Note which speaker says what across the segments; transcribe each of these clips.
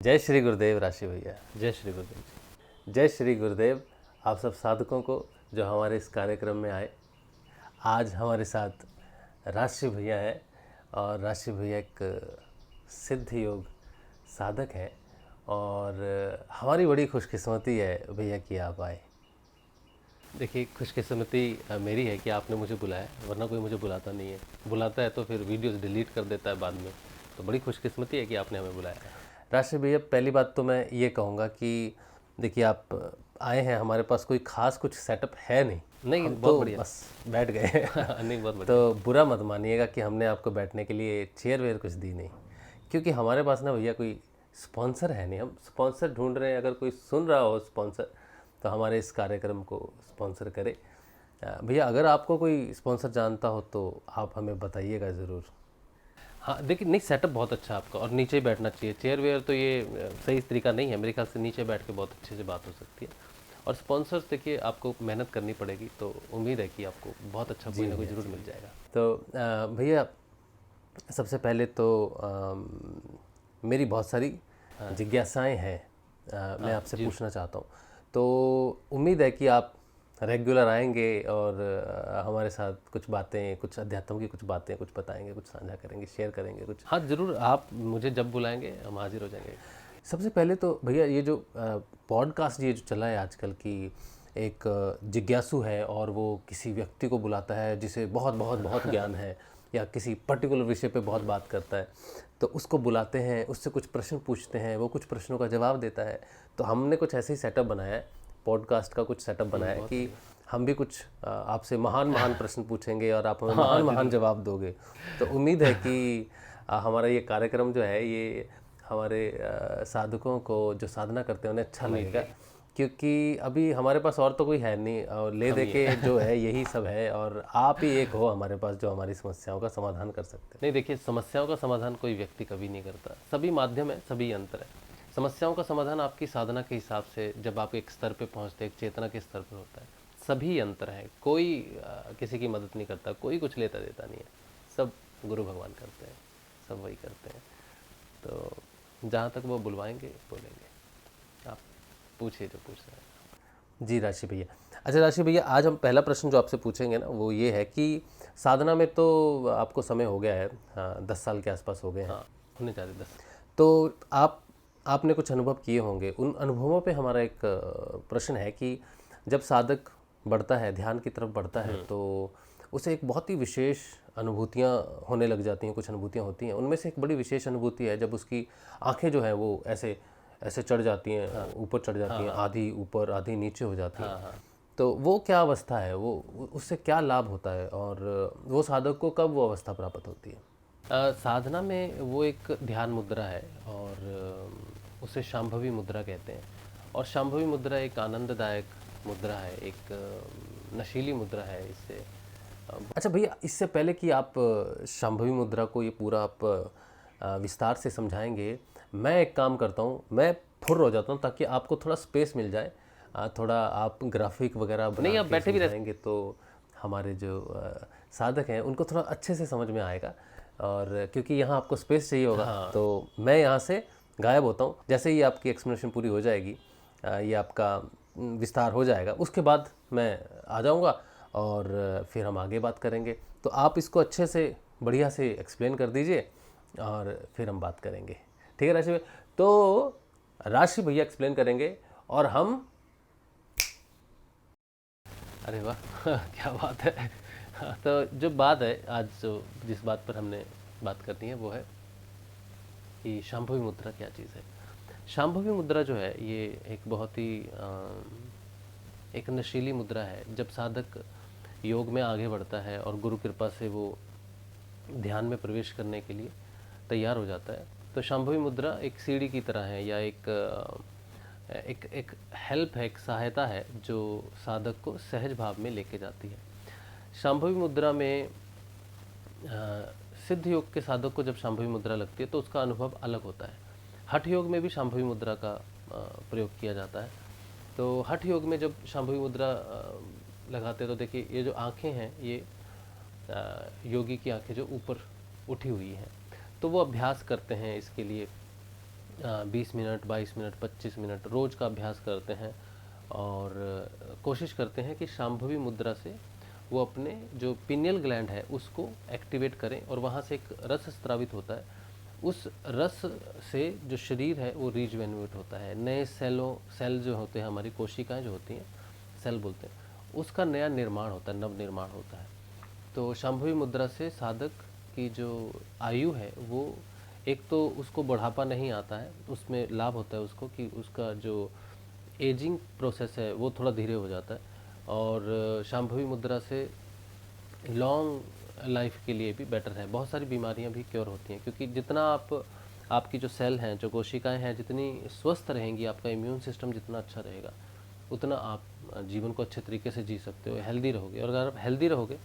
Speaker 1: जय श्री गुरुदेव राशि भैया।
Speaker 2: जय श्री गुरुदेव जी।
Speaker 1: जय श्री गुरुदेव आप सब साधकों को जो हमारे इस कार्यक्रम में आए। आज हमारे साथ राशि भैया हैं और राशि भैया एक सिद्ध योग साधक हैं और हमारी बड़ी खुशकिस्मती है भैया कि आप आए।
Speaker 2: देखिए, खुशकिस्मती मेरी है कि आपने मुझे बुलाया, वरना कोई मुझे बुलाता नहीं है। बुलाता है तो फिर वीडियोस डिलीट कर देता है बाद में। तो बड़ी खुशकिस्मती है कि आपने हमें बुलाया है।
Speaker 1: राशि भैया, पहली बात तो मैं ये कहूँगा कि देखिए आप आए हैं, हमारे पास कोई ख़ास कुछ सेटअप है नहीं।
Speaker 2: नहीं,
Speaker 1: हम
Speaker 2: बहुत
Speaker 1: तो
Speaker 2: बढ़िया।
Speaker 1: बस बैठ गए
Speaker 2: नहीं, बहुत बढ़िया।
Speaker 1: तो बुरा मत मानिएगा कि हमने आपको बैठने के लिए चेयर वेयर कुछ दी नहीं, क्योंकि हमारे पास ना भैया कोई स्पॉन्सर है नहीं। हम स्पॉन्सर ढूंढ रहे हैं। अगर कोई सुन रहा हो स्पॉन्सर तो हमारे इस कार्यक्रम को स्पॉन्सर करे। भैया अगर आपको कोई स्पॉन्सर जानता हो तो आप हमें बताइएगा ज़रूर।
Speaker 2: हाँ, देखिए, नहीं, सेटअप बहुत अच्छा है आपका और नीचे ही बैठना चाहिए। चेयर वेयर तो ये सही तरीका नहीं है मेरे ख्याल से। नीचे बैठ के बहुत अच्छे से बात हो सकती है। और स्पॉन्सर्स, देखिए, आपको मेहनत करनी पड़ेगी, तो उम्मीद है कि आपको बहुत अच्छा कोई ना कोई ज़रूर मिल जाएगा।
Speaker 1: तो भैया सबसे पहले तो मेरी बहुत सारी जिज्ञासाएं हैं, मैं आपसे पूछना चाहता हूँ। तो उम्मीद है कि आप रेगुलर आएंगे और हमारे साथ कुछ बातें, कुछ अध्यात्म की कुछ बातें कुछ बताएंगे, कुछ साझा करेंगे, शेयर करेंगे कुछ।
Speaker 2: हाँ, ज़रूर, आप मुझे जब बुलाएंगे हम हाजिर हो जाएंगे।
Speaker 1: सबसे पहले तो भैया ये जो पॉडकास्ट ये जो चला है आजकल की, एक जिज्ञासु है और वो किसी व्यक्ति को बुलाता है जिसे बहुत बहुत बहुत ज्ञान है या किसी पर्टिकुलर विषय पे बहुत बात करता है, तो उसको बुलाते हैं, उससे कुछ प्रश्न पूछते हैं, वो कुछ प्रश्नों का जवाब देता है। तो हमने कुछ ऐसे ही सेटअप बनाया है, पॉडकास्ट का कुछ सेटअप बनाया है कि हम भी कुछ आपसे महान महान प्रश्न पूछेंगे और आप हमें महान महान जवाब दोगे। तो उम्मीद है कि हमारा ये कार्यक्रम जो है ये हमारे साधकों को जो साधना करते हैं उन्हें अच्छा लगेगा, क्योंकि अभी हमारे पास और तो कोई है नहीं और ले दे के जो है यही सब है, और आप ही एक हो हमारे पास जो हमारी समस्याओं का समाधान कर सकते हैं।
Speaker 2: नहीं, देखिए, समस्याओं का समाधान कोई व्यक्ति कभी नहीं करता। सभी माध्यम है, सभी यंत्र है। समस्याओं का समाधान आपकी साधना के हिसाब से, जब आप एक स्तर पे पहुंचते हैं, एक चेतना के स्तर पर होता है। सभी यंत्र हैं, कोई किसी की मदद नहीं करता, कोई कुछ लेता देता नहीं है। सब गुरु भगवान करते हैं, सब वही करते हैं। तो जहाँ तक वो बुलवाएंगे बोलेंगे। आप पूछिए जो पूछ रहे हैं।
Speaker 1: जी राशि भैया। अच्छा राशि भैया, आज हम पहला प्रश्न जो आपसे पूछेंगे ना वो ये है कि साधना में तो आपको समय हो गया है, हाँ 10 साल के आसपास हो गए हैं।
Speaker 2: हाँ, होने जा रहे 10।
Speaker 1: तो आपने कुछ अनुभव किए होंगे। उन अनुभवों पे हमारा एक प्रश्न है कि जब साधक बढ़ता है, ध्यान की तरफ बढ़ता है, तो उसे एक बहुत ही विशेष अनुभूतियाँ होने लग जाती हैं। कुछ अनुभूतियाँ होती हैं, उनमें से एक बड़ी विशेष अनुभूति है जब उसकी आंखें जो हैं वो ऐसे ऐसे चढ़ जाती हैं, ऊपर चढ़ जाती हैं, आधी ऊपर आधी नीचे हो जाती हैं। तो वो क्या अवस्था है, वो उससे क्या लाभ होता है और वो साधक को कब वो अवस्था प्राप्त होती है?
Speaker 2: साधना में वो एक ध्यान मुद्रा है और उसे शांभवी मुद्रा कहते हैं। और शांभवी मुद्रा एक आनंददायक मुद्रा है, एक नशीली मुद्रा है। इससे
Speaker 1: अच्छा भैया, इससे पहले कि आप शांभवी मुद्रा को ये पूरा आप विस्तार से समझाएंगे, मैं एक काम करता हूँ, मैं फुर्र हो जाता हूँ ताकि आपको थोड़ा स्पेस मिल जाए। थोड़ा आप ग्राफिक वगैरह बना
Speaker 2: नहीं, आप
Speaker 1: के
Speaker 2: बैठे भी
Speaker 1: समझाएंगे तो हमारे जो साधक हैं उनको थोड़ा अच्छे से समझ में आएगा। और क्योंकि यहाँ आपको स्पेस चाहिए होगा, तो मैं यहाँ से गायब होता हूँ। जैसे ही आपकी एक्सप्लेनेशन पूरी हो जाएगी, ये आपका विस्तार हो जाएगा, उसके बाद मैं आ जाऊँगा और फिर हम आगे बात करेंगे। तो आप इसको अच्छे से बढ़िया से एक्सप्लेन कर दीजिए और फिर हम बात करेंगे। ठीक है राशि भैया? तो राशि भैया एक्सप्लेन करेंगे और हम।
Speaker 2: अरे वाह क्या बात है। हाँ, तो जो बात है आज, जो जिस बात पर हमने बात करनी है वो है कि शांभवी मुद्रा क्या चीज़ है। शांभवी मुद्रा जो है ये एक बहुत ही एक नशीली मुद्रा है। जब साधक योग में आगे बढ़ता है और गुरु कृपा से वो ध्यान में प्रवेश करने के लिए तैयार हो जाता है, तो शांभवी मुद्रा एक सीढ़ी की तरह है, या एक हेल्प है, एक सहायता है जो साधक को सहज भाव में लेके जाती है। शांभवी मुद्रा में सिद्ध योग के साधक को जब शांभवी मुद्रा लगती है तो उसका अनुभव अलग होता है। हठ योग में भी शांभवी मुद्रा का प्रयोग किया जाता है। तो हठ योग में जब शांभवी मुद्रा लगाते हैं तो देखिए, ये जो आँखें हैं ये योगी की आंखें जो ऊपर उठी हुई हैं, तो वो अभ्यास करते हैं इसके लिए 20 मिनट, 22 मिनट, 25 मिनट रोज़ का अभ्यास करते हैं और कोशिश करते हैं कि शांभवी मुद्रा से वो अपने जो पिनियल ग्लैंड है उसको एक्टिवेट करें और वहाँ से एक रस स्रावित होता है। उस रस से जो शरीर है वो रिजुवेनेट होता है, नए सेल जो होते हैं, हमारी कोशिकाएं जो होती हैं, सेल बोलते हैं, उसका नया निर्माण होता है, नव निर्माण होता है। तो शांभवी मुद्रा से साधक की जो आयु है वो, एक तो उसको बुढ़ापा नहीं आता है, उसमें लाभ होता है उसको कि उसका जो एजिंग प्रोसेस है वो थोड़ा धीरे हो जाता है। और शांभवी मुद्रा से लॉन्ग लाइफ के लिए भी बेटर है, बहुत सारी बीमारियां भी क्योर होती हैं, क्योंकि जितना आपकी जो सेल हैं, जो कोशिकाएं हैं, जितनी स्वस्थ रहेंगी, आपका इम्यून सिस्टम जितना अच्छा रहेगा, उतना आप जीवन को अच्छे तरीके से जी सकते हो, हेल्दी रहोगे। और अगर आप हेल्दी रहोगे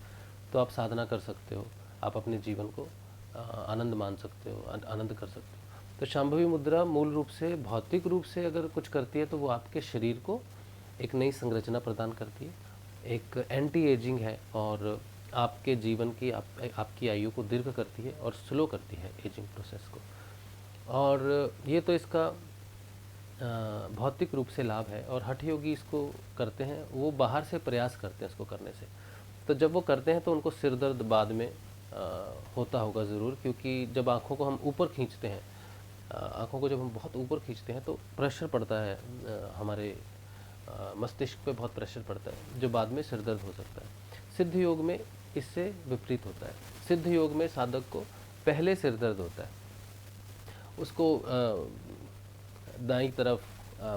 Speaker 2: तो आप साधना कर सकते हो, आप अपने जीवन को आनंद मान सकते हो, आनंद कर सकते हो। तो शांभवी मुद्रा मूल रूप से भौतिक रूप से अगर कुछ करती है तो वो आपके शरीर को एक नई संरचना प्रदान करती है, एक एंटी एजिंग है और आपके जीवन की आपकी आयु को दीर्घ करती है और स्लो करती है एजिंग प्रोसेस को। और ये तो इसका भौतिक रूप से लाभ है। और हठ योगी इसको करते हैं, वो बाहर से प्रयास करते हैं इसको करने से। तो जब वो करते हैं तो उनको सिर दर्द बाद में होता होगा ज़रूर, क्योंकि जब आँखों को हम ऊपर खींचते हैं, आँखों को जब हम बहुत ऊपर खींचते हैं तो प्रेशर पड़ता है, हमारे मस्तिष्क पे बहुत प्रेशर पड़ता है, जो बाद में सिर दर्द हो सकता है। सिद्ध योग में इससे विपरीत होता है। सिद्ध योग में साधक को पहले सिर दर्द होता है, उसको दाईं तरफ,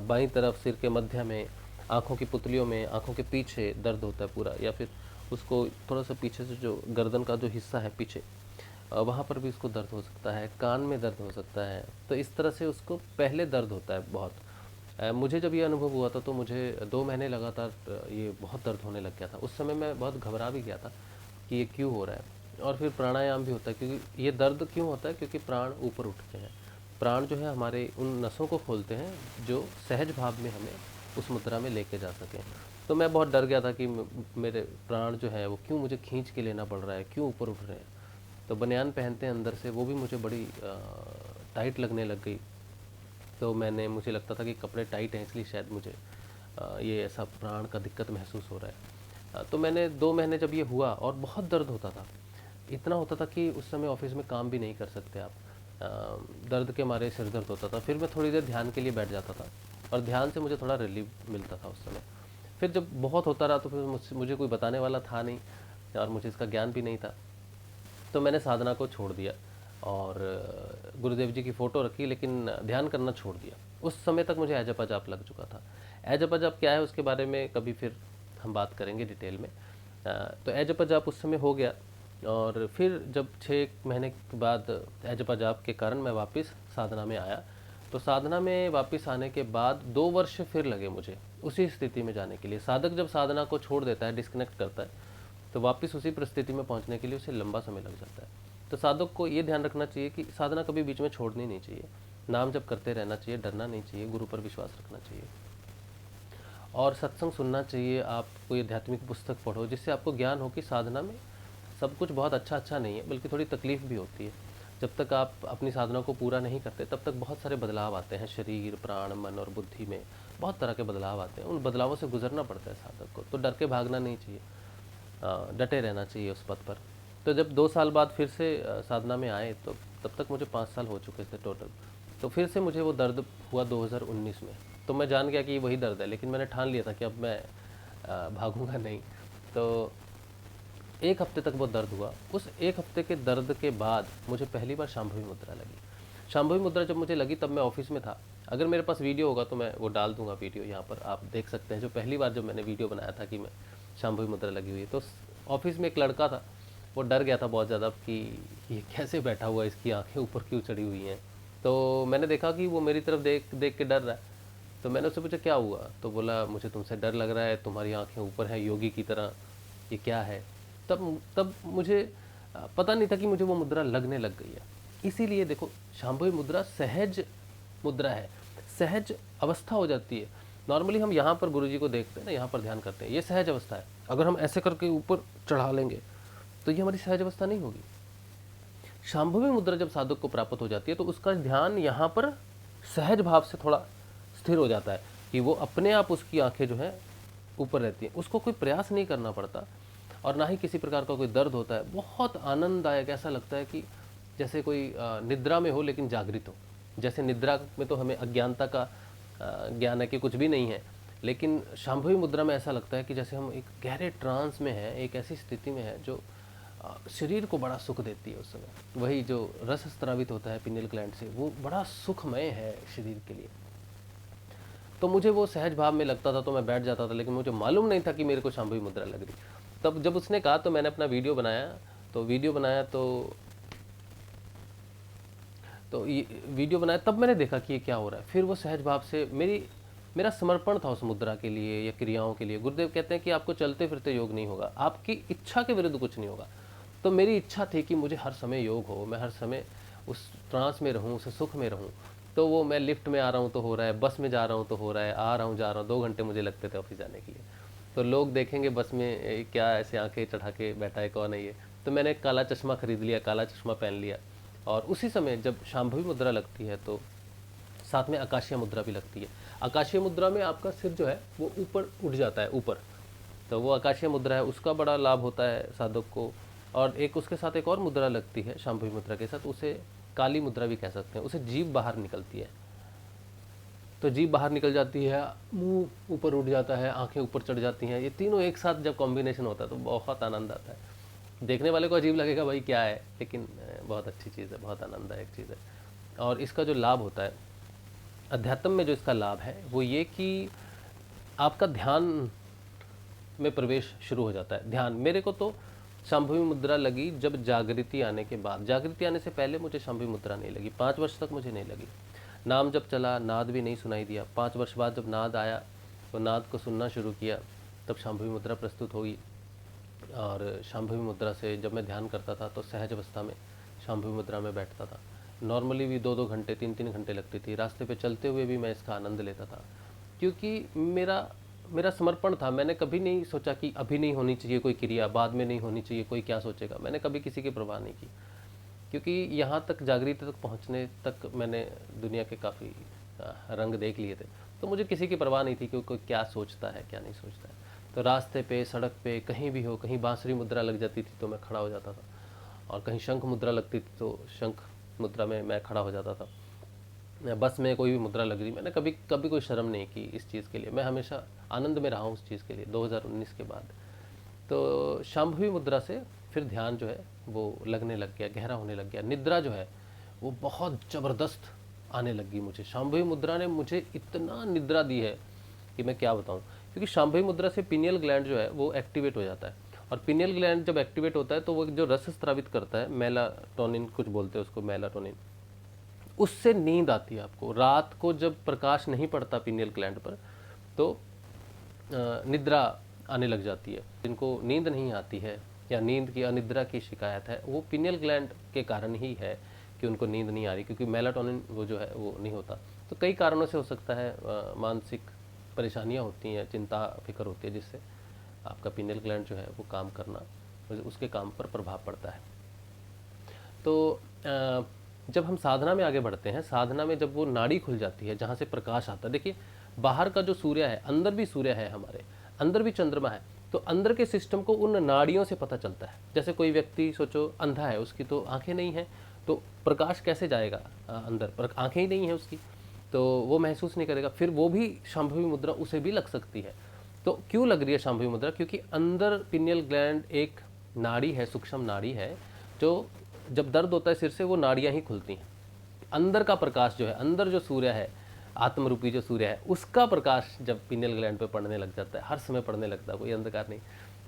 Speaker 2: बाईं तरफ, सिर के मध्य में, आँखों की पुतलियों में, आँखों के पीछे दर्द होता है पूरा, या फिर उसको थोड़ा सा पीछे से जो गर्दन का जो हिस्सा है पीछे, वहाँ पर भी उसको दर्द हो सकता है, कान में दर्द हो सकता है। तो इस तरह से उसको पहले दर्द होता है बहुत। मुझे जब ये अनुभव हुआ था तो मुझे 2 महीने लगातार ये बहुत दर्द होने लग गया था। उस समय मैं बहुत घबरा भी गया था कि ये क्यों हो रहा है। और फिर प्राणायाम भी होता है, क्योंकि ये दर्द क्यों होता है, क्योंकि प्राण ऊपर उठते हैं। प्राण जो है हमारे उन नसों को खोलते हैं जो सहज भाव में हमें उस मुद्रा में लेके जा सकें। तो मैं बहुत डर गया था कि मेरे प्राण जो है वो क्यों मुझे खींच के लेना पड़ रहा है, क्यों ऊपर उठ रहे हैं। तो बनियान पहनते हैं अंदर से, वो भी मुझे बड़ी टाइट लगने लग गई। तो मुझे लगता था कि कपड़े टाइट हैं इसलिए शायद मुझे ये ऐसा प्राण का दिक्कत महसूस हो रहा है। तो मैंने 2 महीने जब ये हुआ, और बहुत दर्द होता था, इतना होता था कि उस समय ऑफिस में काम भी नहीं कर सकते आप, दर्द के मारे सिर दर्द होता था। फिर मैं थोड़ी देर ध्यान के लिए बैठ जाता था और ध्यान से मुझे थोड़ा रिलीफ मिलता था उस समय। फिर जब बहुत होता रहा तो फिर मुझे कोई बताने वाला था नहीं और मुझे इसका ज्ञान भी नहीं था, तो मैंने साधना को छोड़ दिया और गुरुदेव जी की फ़ोटो रखी, लेकिन ध्यान करना छोड़ दिया। उस समय तक मुझे एजपा जाप लग चुका था। एजपा जाप क्या है उसके बारे में कभी फिर हम बात करेंगे डिटेल में। तो एजपा जाप उस समय हो गया, और फिर जब 6 महीने के बाद एजपा जाप के कारण मैं वापस साधना में आया, तो साधना में वापस आने के बाद 2 वर्ष फिर लगे मुझे उसी स्थिति में जाने के लिए। साधक जब साधना को छोड़ देता है, डिस्कनेक्ट करता है, तो वापस उसी परिस्थिति में पहुंचने के लिए उसे लंबा समय लग जाता है। तो साधक को ये ध्यान रखना चाहिए कि साधना कभी बीच में छोड़नी नहीं चाहिए, नाम जप करते रहना चाहिए, डरना नहीं चाहिए, गुरु पर विश्वास रखना चाहिए और सत्संग सुनना चाहिए। आप कोई आध्यात्मिक पुस्तक पढ़ो जिससे आपको ज्ञान हो कि साधना में सब कुछ बहुत अच्छा नहीं है, बल्कि थोड़ी तकलीफ भी होती है। जब तक आप अपनी साधना को पूरा नहीं करते तब तक बहुत सारे बदलाव आते हैं, शरीर, प्राण, मन और बुद्धि में बहुत तरह के बदलाव आते हैं। उन बदलावों से गुजरना पड़ता है साधक को, तो डर के भागना नहीं चाहिए, डटे रहना चाहिए उस पथ पर। तो जब 2 साल बाद फिर से साधना में आए, तो तब तक मुझे 5 साल हो चुके थे टोटल। तो फिर से मुझे वो दर्द हुआ 2019 में। तो मैं जान गया कि ये वही दर्द है, लेकिन मैंने ठान लिया था कि अब मैं भागूंगा नहीं। तो 1 हफ्ते तक वो दर्द हुआ। उस 1 हफ्ते के दर्द के बाद मुझे पहली बार शांभवी मुद्रा लगी। शांभवी मुद्रा जब मुझे लगी तब मैं ऑफिस में था। अगर मेरे पास वीडियो होगा तो मैं वो डाल दूंगा, वीडियो यहाँ पर आप देख सकते हैं। जो पहली बार जब मैंने वीडियो बनाया था कि मैं शांभवी मुद्रा लगी हुई है, तो ऑफिस में एक लड़का था, वो डर गया था बहुत ज़्यादा कि ये कैसे बैठा हुआ है, इसकी आंखें ऊपर क्यों चढ़ी हुई हैं। तो मैंने देखा कि वो मेरी तरफ देख देख के डर रहा है। तो मैंने उससे पूछा क्या हुआ, तो बोला मुझे तुमसे डर लग रहा है, तुम्हारी आंखें ऊपर हैं योगी की तरह, ये क्या है। तब मुझे पता नहीं था कि मुझे वो मुद्रा लगने लग गई है। इसीलिए देखो, शांभवी मुद्रा सहज मुद्रा है, सहज अवस्था हो जाती है। नॉर्मली हम यहाँ पर गुरुजी को देखते हैं ना, यहाँ पर ध्यान करते हैं, ये सहज अवस्था है। अगर हम ऐसे करके ऊपर चढ़ा लेंगे तो ये हमारी सहज अवस्था नहीं होगी। शांभवी मुद्रा जब साधक को प्राप्त हो जाती है तो उसका ध्यान यहाँ पर सहज भाव से थोड़ा स्थिर हो जाता है कि वो अपने आप उसकी आंखें जो हैं ऊपर रहती हैं, उसको कोई प्रयास नहीं करना पड़ता और ना ही किसी प्रकार का कोई दर्द होता है। बहुत आनंददायक, ऐसा लगता है कि जैसे कोई निद्रा में हो लेकिन जागृत हो। जैसे निद्रा में तो हमें अज्ञानता का ज्ञान है कि कुछ भी नहीं है, लेकिन शांभवी मुद्रा में ऐसा लगता है कि जैसे हम एक गहरे ट्रांस में हैं, एक ऐसी स्थिति में है जो शरीर को बड़ा सुख देती है उस समय। वही जो रस स्रावित होता है पिनियल ग्लैंड से, वो बड़ा सुखमय है शरीर के लिए। तो मुझे वो सहज भाव में लगता था तो मैं बैठ जाता था, लेकिन मुझे मालूम नहीं था कि मेरे को शांभवी मुद्रा लग रही। तब जब उसने कहा तो मैंने अपना वीडियो बनाया, तो ये वीडियो बनाया, तब मैंने देखा कि ये क्या हो रहा है। फिर वो सहज भाव से मेरा समर्पण था उस मुद्रा के लिए या क्रियाओं के लिए। गुरुदेव कहते हैं कि आपको चलते फिरते योग नहीं होगा, आपकी इच्छा के विरुद्ध कुछ नहीं होगा। तो मेरी इच्छा थी कि मुझे हर समय योग हो, मैं हर समय उस ट्रांस में रहूं, उस सुख में रहूं। तो वो मैं लिफ्ट में आ रहा हूँ तो हो रहा है, बस में जा रहा हूँ तो हो रहा है, आ रहा हूँ जा रहा हूँ। 2 घंटे मुझे लगते थे ऑफिस जाने के लिए। तो लोग देखेंगे बस में क्या ऐसे आंखें चढ़ा के बैठा है, कौन है ये। तो मैंने काला चश्मा खरीद लिया, काला चश्मा पहन लिया। और उसी समय जब शांभवी मुद्रा लगती है तो साथ में आकाशीय मुद्रा भी लगती है। आकाशीय मुद्रा में आपका सिर जो है वो ऊपर उठ जाता है ऊपर, तो वो आकाशीय मुद्रा है, उसका बड़ा लाभ होता है साधक को। और एक उसके साथ एक और मुद्रा लगती है शांभवी मुद्रा के साथ, उसे काली मुद्रा भी कह सकते हैं। उसे जीभ बाहर निकलती है, तो जीभ बाहर निकल जाती है, मुंह ऊपर उठ जाता है, आंखें ऊपर चढ़ जाती हैं। ये तीनों एक साथ जब कॉम्बिनेशन होता है तो बहुत आनंद आता है। देखने वाले को अजीब लगेगा भाई क्या है, लेकिन बहुत अच्छी चीज़ है, बहुत आनंददायक चीज़ है। और इसका जो लाभ होता है अध्यात्म में, जो इसका लाभ है वो ये कि आपका ध्यान में प्रवेश शुरू हो जाता है। ध्यान, मेरे को तो शांभवी मुद्रा लगी जब जागृति आने के बाद। जागृति आने से पहले मुझे शांभवी मुद्रा नहीं लगी, 5 वर्ष तक मुझे नहीं लगी। नाम जब चला, नाद भी नहीं सुनाई दिया। 5 वर्ष बाद जब नाद आया तो नाद को सुनना शुरू किया, तब शांभवी मुद्रा प्रस्तुत हुई। और शांभवी मुद्रा से जब मैं ध्यान करता था तो सहज अवस्था में शांभवी मुद्रा में बैठता था। नॉर्मली भी 2-2 घंटे 3-3 घंटे लगती थी। रास्ते पे चलते हुए भी मैं इसका आनंद लेता था, क्योंकि मेरा समर्पण था। मैंने कभी नहीं सोचा कि अभी नहीं होनी चाहिए कोई क्रिया, बाद में नहीं होनी चाहिए, कोई क्या सोचेगा। मैंने कभी किसी की परवाह नहीं की, क्योंकि यहाँ तक जागृति तक पहुँचने तक मैंने दुनिया के काफ़ी रंग देख लिए थे। तो मुझे किसी की परवाह नहीं थी कि कोई क्या सोचता है क्या नहीं सोचता है। तो रास्ते पे, सड़क पे, कहीं भी हो, कहीं बांसुरी मुद्रा लग जाती थी तो मैं खड़ा हो जाता था, और कहीं शंख मुद्रा लगती थी तो शंख मुद्रा में मैं खड़ा हो जाता था। बस में कोई भी मुद्रा लग रही, मैंने कभी कोई शर्म नहीं की इस चीज़ के लिए। मैं हमेशा आनंद में रहा हूँ उस चीज़ के लिए। 2019 के बाद तो शांभवी मुद्रा से फिर ध्यान जो है वो लगने लग गया, गहरा होने लग गया। निद्रा जो है वो बहुत ज़बरदस्त आने लगी मुझे। शांभवी मुद्रा ने मुझे इतना निद्रा दी है कि मैं क्या बताऊं। क्योंकि शांभवी मुद्रा से पिनियल ग्लैंड जो है वो एक्टिवेट हो जाता है, और पिनियल ग्लैंड जब एक्टिवेट होता है तो वो जो रस स्रावित करता है, मेलाटोनिन कुछ बोलते हैं उसको, मेलाटोनिन, उससे नींद आती है आपको। रात को जब प्रकाश नहीं पड़ता पिनियल ग्लैंड पर तो निद्रा आने लग जाती है। जिनको नींद नहीं आती है या नींद की अनिद्रा की शिकायत है, वो पिनियल ग्लैंड के कारण ही है कि उनको नींद नहीं आ रही, क्योंकि मेलाटोनिन वो जो है वो नहीं होता। तो कई कारणों से हो सकता है, मानसिक परेशानियां होती हैं, चिंता फिक्र होती है, जिससे आपका पिनियल ग्लैंड जो है वो काम करना, उसके काम पर प्रभाव पड़ता है। तो जब हम साधना में आगे बढ़ते हैं, साधना में जब वो नाड़ी खुल जाती है जहाँ से प्रकाश आता है, देखिए बाहर का जो सूर्य है, अंदर भी सूर्य है, हमारे अंदर भी चंद्रमा है, तो अंदर के सिस्टम को उन नाड़ियों से पता चलता है। जैसे कोई व्यक्ति सोचो अंधा है, उसकी तो आंखें नहीं है, तो प्रकाश कैसे जाएगा अंदर, पर आंखें ही नहीं है उसकी, तो वो महसूस नहीं करेगा। फिर वो भी शांभवी मुद्रा उसे भी लग सकती है। तो क्यों लग रही है शांभवी मुद्रा? क्योंकि अंदर पिनियल ग्लैंड एक नाड़ी है, सूक्ष्म नाड़ी है, जो जब दर्द होता है सिर से, वो नाड़ियाँ ही खुलती हैं। अंदर का प्रकाश जो है, अंदर जो सूर्य है, आत्मरूपी जो सूर्य है, उसका प्रकाश जब पिनियल ग्लैंड पे पड़ने लग जाता है, हर समय पड़ने लगता है, कोई अंधकार नहीं।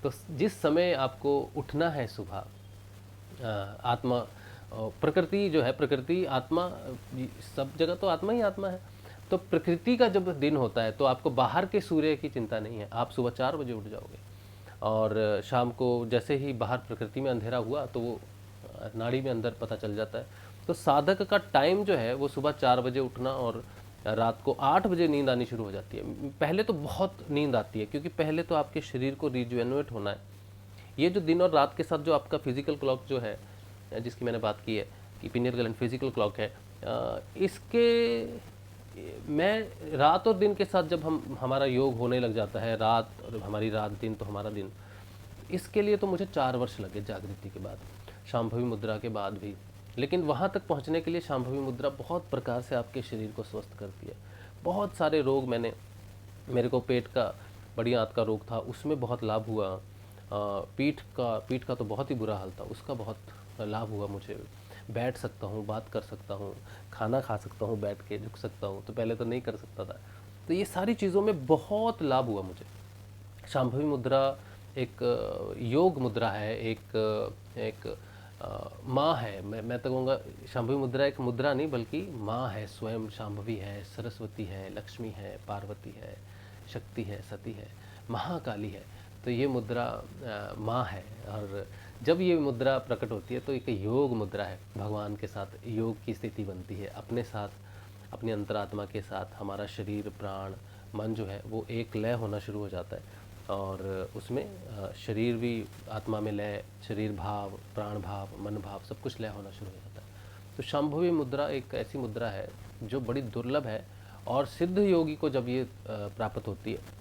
Speaker 2: तो जिस समय आपको उठना है सुबह, आत्मा, प्रकृति जो है, प्रकृति आत्मा, सब जगह तो आत्मा ही आत्मा है। तो प्रकृति का जब दिन होता है तो आपको बाहर के सूर्य की चिंता नहीं है। आप सुबह 4 बजे उठ जाओगे, और शाम को जैसे ही बाहर प्रकृति में अंधेरा हुआ तो वो नाड़ी में अंदर पता चल जाता है। तो साधक का टाइम जो है वो सुबह 4 बजे उठना, और रात को 8 बजे नींद आनी शुरू हो जाती है। पहले तो बहुत नींद आती है, क्योंकि पहले तो आपके शरीर को रिजुवेनेट होना है। ये जो दिन और रात के साथ जो आपका फिजिकल क्लॉक जो है, जिसकी मैंने बात की है कि पिनियल ग्लैंड फिजिकल क्लॉक है, इसके मैं रात और दिन के साथ जब हमारा योग होने लग जाता है, रात और हमारी रात, दिन तो हमारा दिन, इसके लिए तो मुझे 4 वर्ष लगे जागृति के बाद, शांभवी मुद्रा के बाद भी। लेकिन वहाँ तक पहुँचने के लिए शांभवी मुद्रा बहुत प्रकार से आपके शरीर को स्वस्थ करती है। बहुत सारे रोग मेरे को पेट का, बड़ी आंत का रोग था, उसमें बहुत लाभ हुआ। पीठ का तो बहुत ही बुरा हाल था, उसका बहुत लाभ हुआ मुझे। बैठ सकता हूँ, बात कर सकता हूँ, खाना खा सकता हूँ, बैठ के झुक सकता हूँ, तो पहले तो नहीं कर सकता था। तो ये सारी चीज़ों में बहुत लाभ हुआ मुझे। शांभवी मुद्रा एक योग मुद्रा है, एक माँ है। मैं तो कहूँगा शांभवी मुद्रा एक मुद्रा नहीं बल्कि माँ है, स्वयं शांभवी है, सरस्वती है, लक्ष्मी है, पार्वती है, शक्ति है, सती है, महाकाली है। तो ये मुद्रा माँ है, और जब ये मुद्रा प्रकट होती है तो एक योग मुद्रा है। भगवान के साथ योग की स्थिति बनती है, अपने साथ, अपनी अंतरात्मा के साथ हमारा शरीर, प्राण, मन जो है वो एक लय होना शुरू हो जाता है, और उसमें शरीर भी आत्मा में लय, शरीर भाव, प्राण भाव, मन भाव, सब कुछ लय होना शुरू हो जाता है। तो शांभवी मुद्रा एक ऐसी मुद्रा है जो बड़ी दुर्लभ है, और सिद्ध योगी को जब ये प्राप्त होती है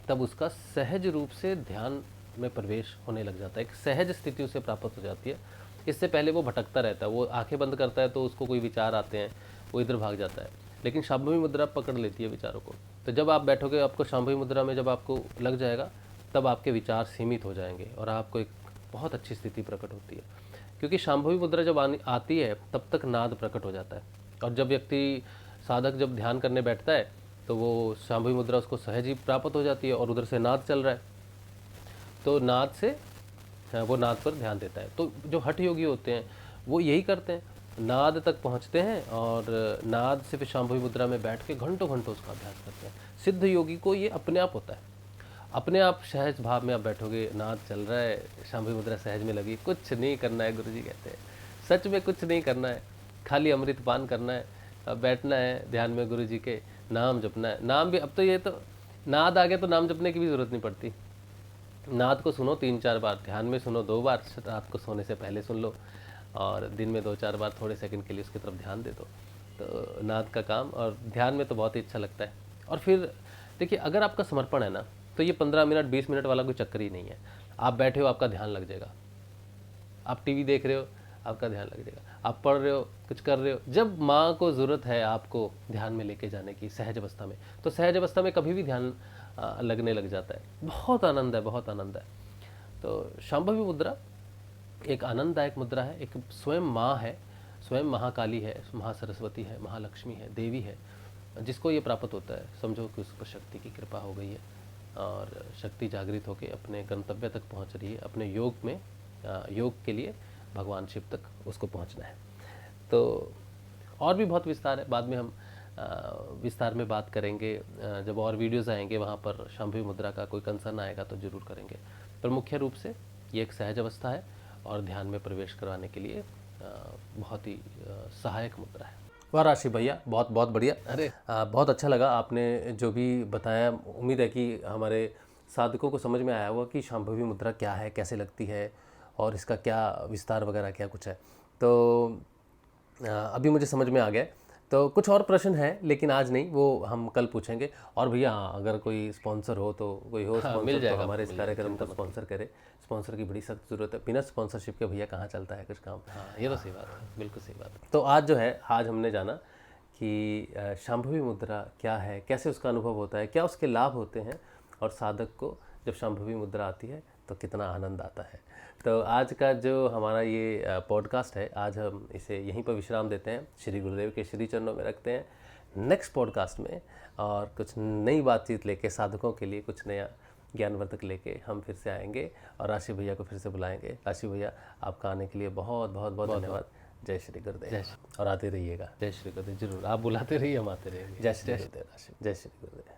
Speaker 2: तब उसका सहज रूप से ध्यान में प्रवेश होने लग जाता है, एक सहज स्थिति उसे प्राप्त हो जाती है। इससे पहले वो भटकता रहता है, वो आंखें बंद करता है तो उसको कोई विचार आते हैं, वो इधर भाग जाता है, लेकिन शांभवी मुद्रा पकड़ लेती है विचारों को। तो जब आप बैठोगे, आपको शांभवी मुद्रा में जब आपको लग जाएगा, तब आपके विचार सीमित हो जाएंगे और आपको एक बहुत अच्छी स्थिति प्रकट होती है। क्योंकि शांभवी मुद्रा जब आती है तब तक नाद प्रकट हो जाता है, और जब व्यक्ति, साधक जब ध्यान करने बैठता है तो वो शांभवी मुद्रा उसको सहज ही प्राप्त हो जाती है, और उधर से नाद चल रहा है तो नाद से वो नाद पर ध्यान देता है। तो जो हठ योगी होते हैं वो यही करते हैं, नाद तक पहुंचते हैं और नाद से फिर शांभवी मुद्रा में बैठ के घंटों घंटों उसका अभ्यास करते हैं। सिद्ध योगी को ये अपने आप होता है, अपने आप सहज भाव में आप बैठोगे, नाद चल रहा है, शांभवी मुद्रा सहज में लगी, कुछ नहीं करना है, गुरुजी कहते हैं सच में कुछ नहीं करना है, खाली अमृत पान करना है, बैठना है ध्यान में, गुरुजी के नाम जपना है। नाम भी अब तो, ये तो नाद आ गया तो नाम जपने की भी जरूरत नहीं पड़ती। नाद को सुनो 3-4 बार, ध्यान में सुनो 2 बार, रात को सोने से पहले सुन लो, और दिन में 2-4 बार थोड़े सेकंड के लिए उसकी तरफ ध्यान दे दो, तो नाद का काम। और ध्यान में तो बहुत ही अच्छा लगता है। और फिर देखिए, अगर आपका समर्पण है ना, तो ये 15 मिनट 20 मिनट वाला कोई चक्कर ही नहीं है। आप बैठे हो, आपका ध्यान लग जाएगा, आप टीवी देख रहे हो, आपका ध्यान लग जाएगा, आप पढ़ रहे हो, कुछ कर रहे हो, जब माँ को ज़रूरत है आपको ध्यान में लेके जाने की सहज अवस्था में, तो सहज अवस्था में कभी भी ध्यान लगने लग जाता है। बहुत आनंद है, बहुत आनंद है। तो शांभवी मुद्रा एक आनंददायक मुद्रा है, एक स्वयं माँ है, स्वयं महाकाली है, महासरस्वती है, महालक्ष्मी है, देवी है। जिसको ये प्राप्त होता है, समझो कि उस पर शक्ति की कृपा हो गई है, और शक्ति जागृत होकर अपने गंतव्य तक पहुंच रही है, अपने योग में, योग के लिए भगवान शिव तक उसको पहुंचना है। तो और भी बहुत विस्तार है, बाद में हम विस्तार में बात करेंगे, जब और वीडियोज़ आएंगे वहाँ पर शांभवी मुद्रा का कोई कंसर्न आएगा तो ज़रूर करेंगे। पर मुख्य रूप से ये एक सहज अवस्था है, और ध्यान में प्रवेश करवाने के लिए बहुत ही सहायक मुद्रा है।
Speaker 1: वाह राशि भैया, बहुत बहुत बढ़िया।
Speaker 2: अरे
Speaker 1: बहुत अच्छा लगा आपने जो भी बताया। उम्मीद है कि हमारे साधकों को समझ में आया होगा कि शांभवी मुद्रा क्या है, कैसे लगती है, और इसका क्या विस्तार वगैरह क्या कुछ है। तो अभी मुझे समझ में आ गया। तो कुछ और प्रश्न हैं, लेकिन आज नहीं, वो हम कल पूछेंगे। और भैया हाँ, अगर कोई स्पॉन्सर हो तो कोई हो स्पॉन्सर,
Speaker 2: मिल जाएगा,
Speaker 1: तो हमारे इस कार्यक्रम को स्पॉन्सर करे। स्पॉन्सर की बड़ी सख्त ज़रूरत है, बिना स्पॉन्सरशिप के भैया कहाँ चलता है कुछ काम।
Speaker 2: हाँ, ये तो सही बात है, बिल्कुल सही बात है।
Speaker 1: तो आज जो है, आज हमने जाना कि शांभवी मुद्रा क्या है, कैसे उसका अनुभव होता है, क्या उसके लाभ होते हैं, और साधक को जब शांभवी मुद्रा आती है तो कितना आनंद आता है। तो आज का जो हमारा ये पॉडकास्ट है, आज हम इसे यहीं पर विश्राम देते हैं, श्री गुरुदेव के श्री चरणों में रखते हैं। नेक्स्ट पॉडकास्ट में और कुछ नई बातचीत लेके, साधकों के लिए कुछ नया ज्ञानवर्धक लेके हम फिर से आएंगे, और राशि भैया को फिर से बुलाएंगे। राशि भैया, आपका आने के लिए बहुत बहुत बहुत धन्यवाद। जय श्री गुरुदेव, और आते रहिएगा।
Speaker 2: जय श्री गुरुदेव, जरूर आप बुलाते रहिए, हम आते रहेंगे।
Speaker 1: जय श्री गुरुदेव राशि, जय श्री गुरुदेव।